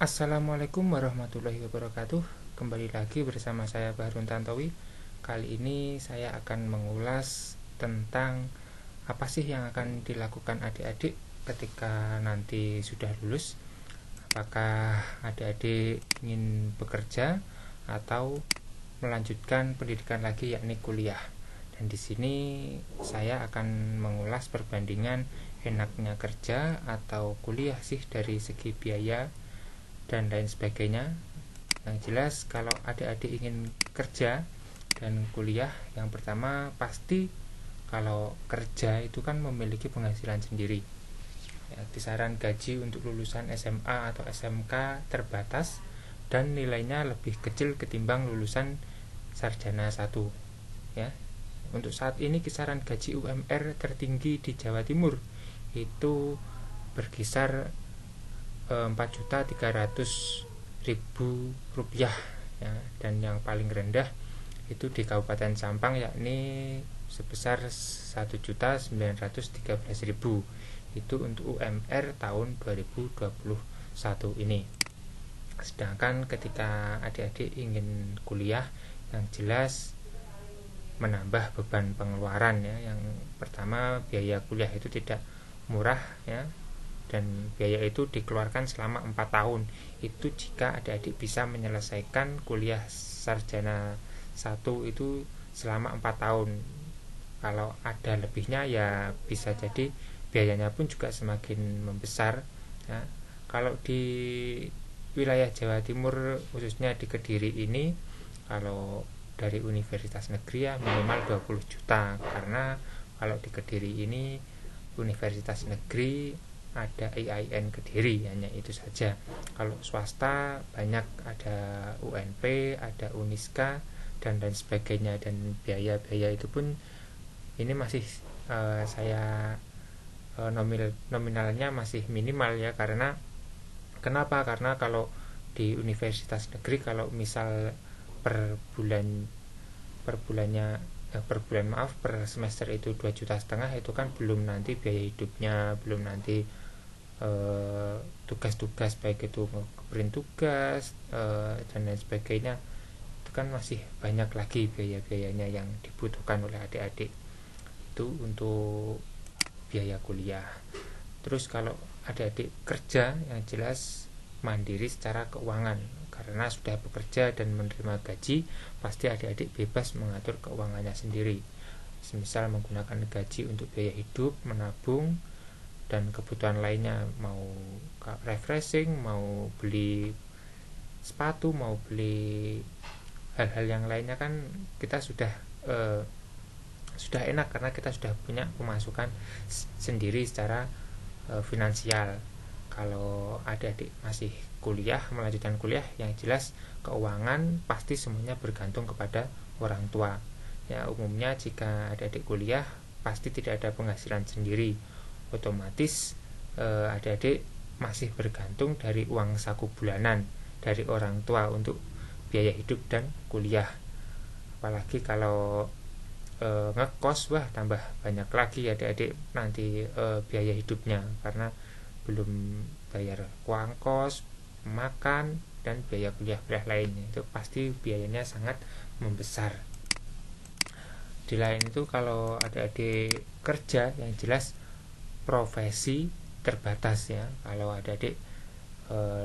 Assalamualaikum warahmatullahi wabarakatuh. Kembali lagi bersama saya Bahrun Tantowi. Kali ini saya akan mengulas tentang apa sih yang akan dilakukan adik-adik ketika nanti sudah lulus. Apakah adik-adik ingin bekerja atau melanjutkan pendidikan lagi, yakni kuliah. Dan di sini saya akan mengulas perbandingan enaknya kerja atau kuliah sih dari segi biaya dan lain sebagainya. Yang jelas kalau adik-adik ingin kerja dan kuliah, yang pertama pasti kalau kerja itu kan memiliki penghasilan sendiri ya, kisaran gaji untuk lulusan SMA atau SMK terbatas dan nilainya lebih kecil ketimbang lulusan sarjana 1 ya. Untuk saat ini kisaran gaji UMR tertinggi di Jawa Timur itu berkisar 4.300.000 rupiah ya, dan yang paling rendah itu di Kabupaten Sampang yakni sebesar 1.913.000. Itu untuk UMR tahun 2021 ini. Sedangkan ketika adik-adik ingin kuliah, yang jelas menambah beban pengeluaran ya. Yang pertama, biaya kuliah itu tidak murah ya, dan biaya itu dikeluarkan selama 4 tahun. Itu jika adik-adik bisa menyelesaikan kuliah sarjana 1 itu selama 4 tahun. Kalau ada lebihnya ya bisa jadi biayanya pun juga semakin membesar ya. Kalau di wilayah Jawa Timur, khususnya di Kediri ini, kalau dari universitas negeri ya minimal 20 juta. Karena kalau di Kediri ini universitas negeri ada IAIN Kediri, hanya itu saja. Kalau swasta banyak, ada UNP, ada Uniska dan lain sebagainya. Dan biaya-biaya itu pun ini masih saya nominalnya masih minimal ya. Karena kenapa? Karena kalau di universitas negeri, kalau misal per semester itu 2,5 juta, itu kan belum nanti biaya hidupnya, belum nanti tugas-tugas baik itu ngeprint tugas dan lain sebagainya. Itu kan masih banyak lagi biaya-biayanya yang dibutuhkan oleh adik-adik. Itu untuk biaya kuliah. Terus kalau adik-adik kerja, yang jelas mandiri secara keuangan. Karena sudah bekerja dan menerima gaji, pasti adik-adik bebas mengatur keuangannya sendiri. Semisal menggunakan gaji untuk biaya hidup, menabung, dan kebutuhan lainnya, mau refreshing, mau beli sepatu, mau beli hal-hal yang lainnya, kan kita sudah enak karena kita sudah punya pemasukan sendiri secara finansial. Kalau adik-adik masih kuliah, melanjutkan kuliah, yang jelas keuangan pasti semuanya bergantung kepada orang tua ya. Umumnya jika adik-adik kuliah pasti tidak ada penghasilan sendiri, otomatis adik-adik masih bergantung dari uang saku bulanan dari orang tua untuk biaya hidup dan kuliah. Apalagi kalau ngekos, wah tambah banyak lagi adik-adik nanti biaya hidupnya, karena belum bayar uang kos, makan, dan biaya kuliah lainnya. Itu pasti biayanya sangat membesar. Di lain itu, kalau adik-adik kerja, yang jelas profesi terbatas ya. Kalau adik-adik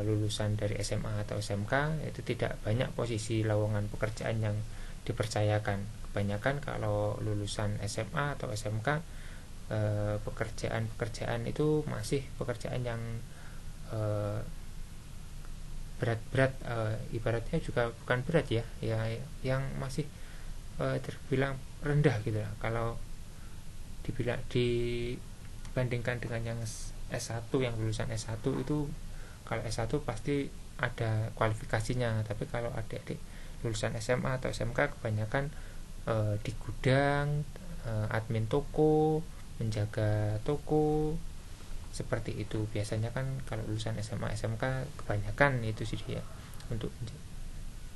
lulusan dari SMA atau SMK, itu tidak banyak posisi lowongan pekerjaan yang dipercayakan. Kebanyakan kalau lulusan SMA atau SMK, pekerjaan itu masih pekerjaan yang berat-berat, ibaratnya juga bukan berat ya, yang masih terbilang rendah gitu lah. Kalau dibandingkan dengan yang S1, yang lulusan S1 itu, kalau S1 pasti ada kualifikasinya. Tapi kalau adik-adik lulusan SMA atau SMK, kebanyakan di gudang, admin toko, menjaga toko, seperti itu. Biasanya kan kalau lulusan SMA SMK kebanyakan itu sih ya. Untuk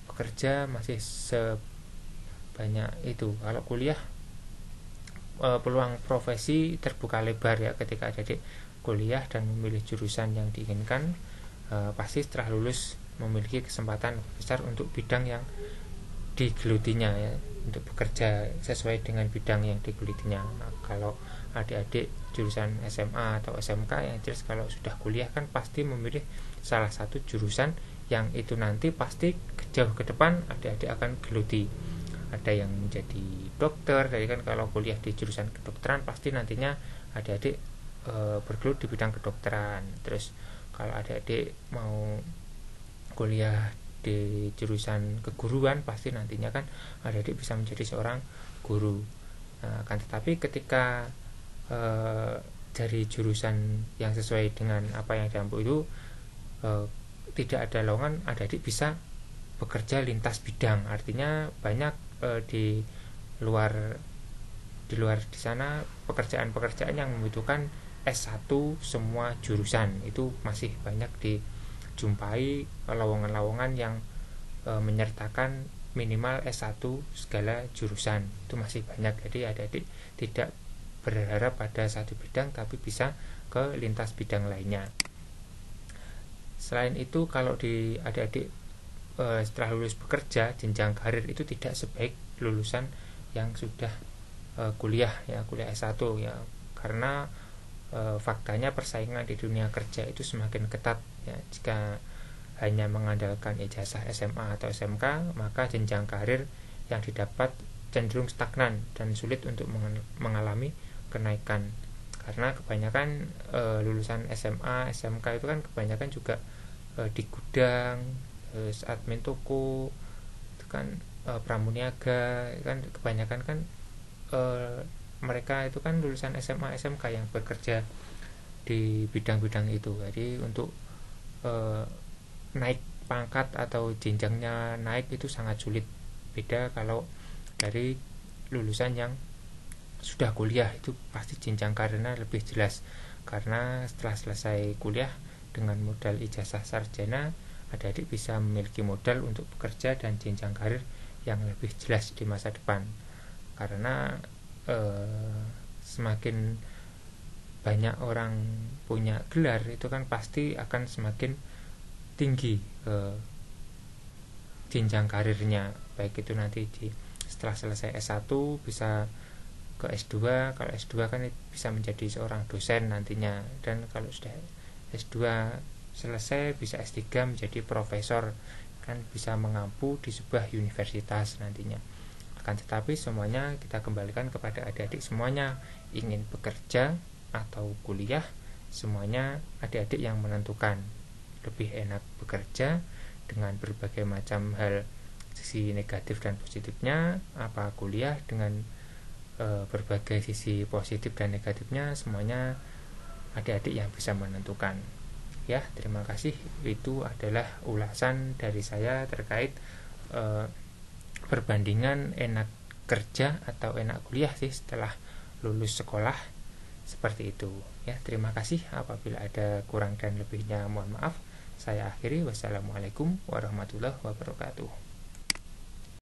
bekerja masih sebanyak itu. Kalau kuliah peluang profesi terbuka lebar ya ketika adik-adik kuliah dan memilih jurusan yang diinginkan. pasti setelah lulus memiliki kesempatan besar untuk bidang yang digelutinya ya, untuk bekerja sesuai dengan bidang yang digelutinya. Nah, kalau adik-adik jurusan SMA atau SMK, yang jelas kalau sudah kuliah kan pasti memilih salah satu jurusan yang itu nanti pasti jauh ke depan adik-adik akan geluti. Ada yang menjadi dokter, jadi kan kalau kuliah di jurusan kedokteran pasti nantinya adik-adik bergelut di bidang kedokteran. Terus kalau adik-adik mau kuliah di jurusan keguruan pasti nantinya kan adik-adik bisa menjadi seorang guru. Nah, kan tetapi ketika dari jurusan yang sesuai dengan apa yang diampu itu tidak ada lowongan, adik-adik bisa bekerja lintas bidang. Artinya banyak di luar di sana pekerjaan-pekerjaan yang membutuhkan S1 semua jurusan, itu masih banyak dijumpai lowongan-lowongan yang menyertakan minimal S1 segala jurusan, itu masih banyak. Jadi adik-adik tidak berharap pada satu bidang tapi bisa ke lintas bidang lainnya. Selain itu kalau di adik-adik setelah lulus bekerja, jenjang karir itu tidak sebaik lulusan yang sudah kuliah ya, kuliah S1 ya, karena faktanya persaingan di dunia kerja itu semakin ketat ya. Jika hanya mengandalkan ijazah SMA atau SMK, maka jenjang karir yang didapat cenderung stagnan dan sulit untuk mengalami kenaikan, karena kebanyakan lulusan SMA, SMK itu kan kebanyakan juga di gudang, admin toko, itu kan pramuniaga kan kebanyakan kan mereka itu kan lulusan SMA, SMK yang bekerja di bidang-bidang itu. Jadi untuk naik pangkat atau jenjangnya naik itu sangat sulit. Beda kalau dari lulusan yang sudah kuliah, itu pasti jenjang karirnya lebih jelas, karena setelah selesai kuliah dengan modal ijazah sarjana, adik-adik bisa memiliki modal untuk bekerja dan jenjang karir yang lebih jelas di masa depan. Karena semakin banyak orang punya gelar, itu kan pasti akan semakin tinggi jenjang karirnya, baik itu nanti setelah selesai S1 bisa ke S2, kalau S2 kan bisa menjadi seorang dosen nantinya, dan kalau sudah S2 selesai bisa S3 menjadi profesor, kan bisa mengampu di sebuah universitas nantinya. Akan tetapi semuanya kita kembalikan kepada adik-adik, semuanya ingin bekerja atau kuliah, semuanya adik-adik yang menentukan. Lebih enak bekerja dengan berbagai macam hal, sisi negatif dan positifnya, apa kuliah dengan berbagai sisi positif dan negatifnya, semuanya adik-adik yang bisa menentukan. Ya, terima kasih. Itu adalah ulasan dari saya terkait perbandingan enak kerja atau enak kuliah sih setelah lulus sekolah, seperti itu ya. Terima kasih. Apabila ada kurang dan lebihnya mohon maaf. Saya akhiri. Wassalamualaikum warahmatullahi wabarakatuh.